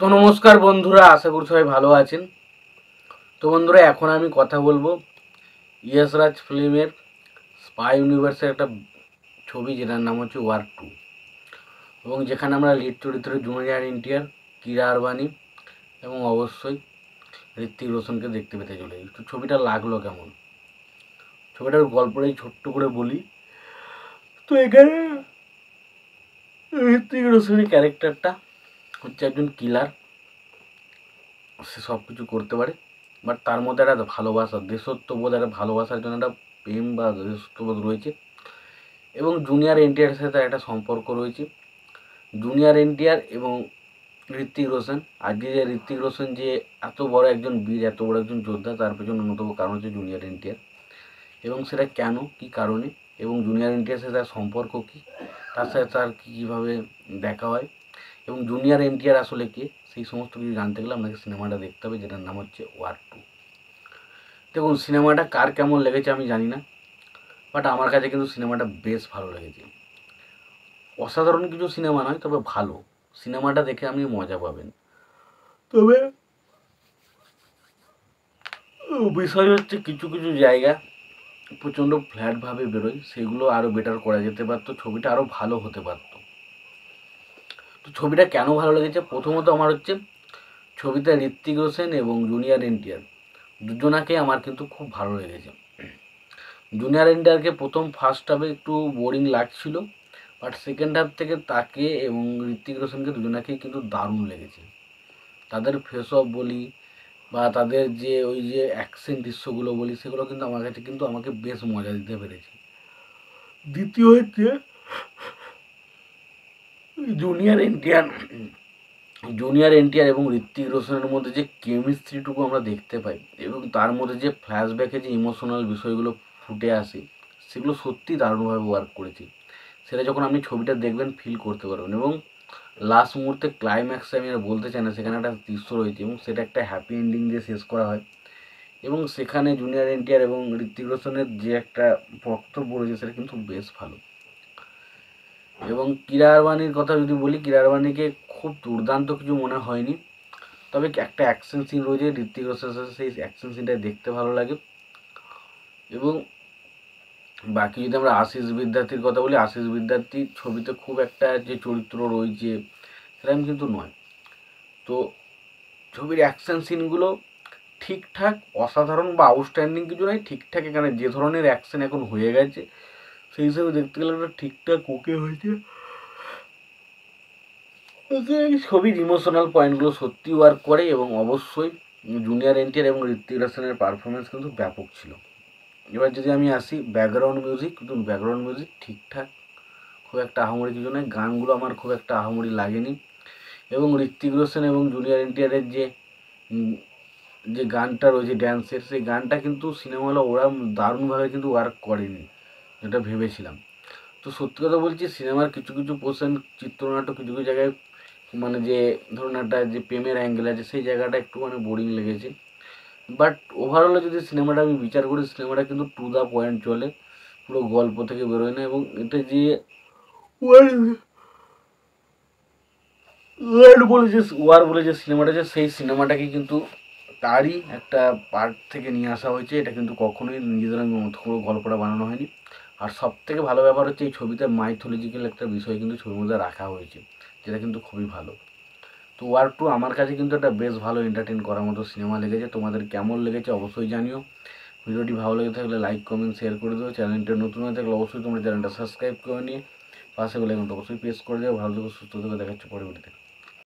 তো নমস্কার বন্ধুরা, আশা করি সবাই ভালো আছেন। তো বন্ধুরা, এখন আমি কথা বলবো ইয়েস রাজ ফিল্মের স্পাই ইউনিভার্সের একটা ছবি, যেটার নাম হচ্ছে ওয়ার 2, এবং যেখানে আমরা লিড চরিত্রে জুনিয়র এনটিআর, কিরা আরবানি এবং অবশ্যই ঋত্বিক রোশনকে দেখতে পেতে চলেছি। তো ছবিটা লাগলো কেমন, ছবিটার গল্পটাই ছোট্ট করে বলি। তো এখানে ঋত্বিক রোশনের ক্যারেক্টারটা হচ্ছে একজন কিলার। সে সব কিছু করতে পারে, বাট তার মধ্যে একটা ভালোবাসা, দেশত্ববোধ, একটা ভালোবাসার জন্য একটা প্রেম বা দেশত্ববোধ রয়েছে। এবং জুনিয়র এনটিআর সাথে একটা সম্পর্ক রয়েছে। জুনিয়র এনটিআর এবং ঋত্বিক রোশন, আজকে যে ঋত্বিক রোশন যে এত বড় একজন বীর, এত বড় একজন যোদ্ধা, তার পেছনে অন্যতম কারণ হচ্ছে জুনিয়র এনটিআর। এবং সেটা কেন, কী কারণে, এবং জুনিয়র এনটিআর সাথে তার সম্পর্ক কী, তার সাথে তার কীভাবে দেখা হয়, এবং জুনিয়র এনটিআর আসলে কে, সেই সমস্ত কিছু জানতে গেলে আপনাকে সিনেমাটা দেখতে হবে, যেটার নাম হচ্ছে ওয়ার 2। দেখুন, সিনেমাটা কার কেমন লেগেছে আমি জানি না, বাট আমার কাছে কিন্তু সিনেমাটা বেশ ভালো লেগেছে। অসাধারণ কিছু সিনেমা নয়, তবে ভালো। সিনেমাটা দেখে আপনি মজা পাবেন। তবে বিষয় হচ্ছে কিছু কিছু জায়গা প্রচণ্ড ফ্ল্যাটভাবে বেরোয়, সেগুলো আরও বেটার করা যেতে পারতো, ছবিটা আরও ভালো হতে পারতো। তো ছবিটা কেন ভালো লেগেছে, প্রথমত আমার হচ্ছে ছবিতে ঋত্বিক রোশন এবং জুনিয়র এনটিআর দুজনাকে আমার কিন্তু খুব ভালো লেগেছে। জুনিয়র এনটিআরকে প্রথম ফার্স্ট হাফে একটু বোরিং লাগছিল, বাট সেকেন্ড হাফ থেকে তাকে এবং ঋত্বিক রোশনকে দুজনাকেই কিন্তু দারুণ লেগেছে। তাদের ফেস অফ বলি বা তাদের যে ওই যে অ্যাকশন দৃশ্যগুলো বলি, সেগুলো কিন্তু আমার কাছে কিন্তু আমাকে বেশ মজা দিতে পেরেছে। দ্বিতীয় হচ্ছে জুনিয়র এনটিআর জুনিয়র এনটিআর এবং ঋত্বিক রোশনের মধ্যে যে কেমিস্ট্রিটুকু আমরা দেখতে পাই, এবং তার মধ্যে যে ফ্ল্যাশব্যাকে যে ইমোশনাল বিষয়গুলো ফুটে আসে, সেগুলো সত্যি দারুণভাবে ওয়ার্ক করেছে। সেটা যখন আপনি ছবিটা দেখবেন ফিল করতে পারবেন। এবং লাস্ট মুহূর্তে ক্লাইম্যাক্সে আমি আর বলতে চাই না, সেখানে একটা দৃশ্য রয়েছে এবং সেটা একটা হ্যাপি এন্ডিং দিয়ে শেষ করা হয়। এবং সেখানে জুনিয়র এনটিআর এবং ঋত্বিক রোশনের যে একটা বক্তব্য রয়েছে, সেটা কিন্তু বেশ ভালো। এবং কিরা আরবানির কথা যদি বলি, কিরা আরবানিকে খুব দুর্দান্ত কিছু মনে হয়নি, তবে একটা অ্যাকশন সিন রয়েছে ঋত্বিক রোশনের সাথে, সেই অ্যাকশন সিনটা দেখতে ভালো লাগে। এবং বাকি যদি আমরা আশিস বিদ্যার্থীর কথা বলি, আশিস বিদ্যার্থী ছবিতে খুব একটা যে চরিত্র রয়েছে সেরকম কিন্তু নয়। তো ছবির অ্যাকশন সিনগুলো ঠিকঠাক, অসাধারণ বা আউটস্ট্যান্ডিং কিছু নয়, ঠিকঠাক। এখানে যে ধরনের অ্যাকশন এখন হয়ে গেছে, সেই হিসাবে দেখতে গেলে একটা ঠিকঠাক ওকে হয়েছে। ছবির ইমোশনাল পয়েন্টগুলো সত্যি ওয়ার্ক করে, এবং অবশ্যই জুনিয়র এনটিআর এবং ঋত্বিক রোশনের পারফরমেন্স কিন্তু ব্যাপক ছিল। এবার যদি আমি আসি ব্যাকগ্রাউন্ড মিউজিক, ব্যাকগ্রাউন্ড মিউজিক ঠিকঠাক, খুব একটা আহামরি কিছু নয়। গানগুলো আমার খুব একটা আহামরি লাগেনি। এবং ঋত্বিক রোশন এবং জুনিয়র এনটিআরের যে যে গানটা রয়েছে ড্যান্সের, সেই গানটা কিন্তু সিনেমা হলে ওরা দারুণভাবে কিন্তু ওয়ার্ক করেনি, যেটা ভেবেছিলাম। তো সত্যি কথা বলছি, সিনেমার কিছু কিছু পোর্শন, চিত্রনাট্য কিছু কিছু জায়গায়, মানে যে ধরুন একটা যে প্রেমের অ্যাঙ্গেল আছে, সেই জায়গাটা একটু মানে বোরিং লেগেছে। বাট ওভারঅলে যদি সিনেমাটা আমি বিচার করি, সিনেমাটা কিন্তু টু দ্য পয়েন্ট চলে, পুরো গল্প থেকে বেরোয় না। এবং এটা যে ওয়ার বলে যে সিনেমাটা আছে, সেই সিনেমাটাকে কিন্তু তারই একটা পার্ট থেকে নিয়ে আসা হয়েছে। এটা কিন্তু কখনোই নিজেদের কোনো গল্পটা বানানো হয়নি। আর সব থেকে ভালো ব্যাপার হচ্ছে, এই ছবিতে মাইথোলজিক্যাল একটা বিষয় কিন্তু ছবির মধ্যে রাখা হয়েছে, যেটা কিন্তু খুবই ভালো। তো ওয়ার 2 আমার কাছে কিন্তু একটা বেশ ভালো এন্টারটেন করার মতো সিনেমা লেগেছে। তোমাদের কেমন লেগেছে অবশ্যই জানিও। ভিডিওটি ভালো লেগে থাকলে লাইক কমেন্ট শেয়ার করে দেবো। চ্যানেলটা নতুন হয়ে থাকলে অবশ্যই তোমরা চ্যানেলটা সাবস্ক্রাইব করে নিয়ে পাশে বেল আইকনটা অবশ্যই প্রেস করে দেবো। ভালো থেকো, সুস্থ থেকো, দেখা হচ্ছে পরবর্তীতে।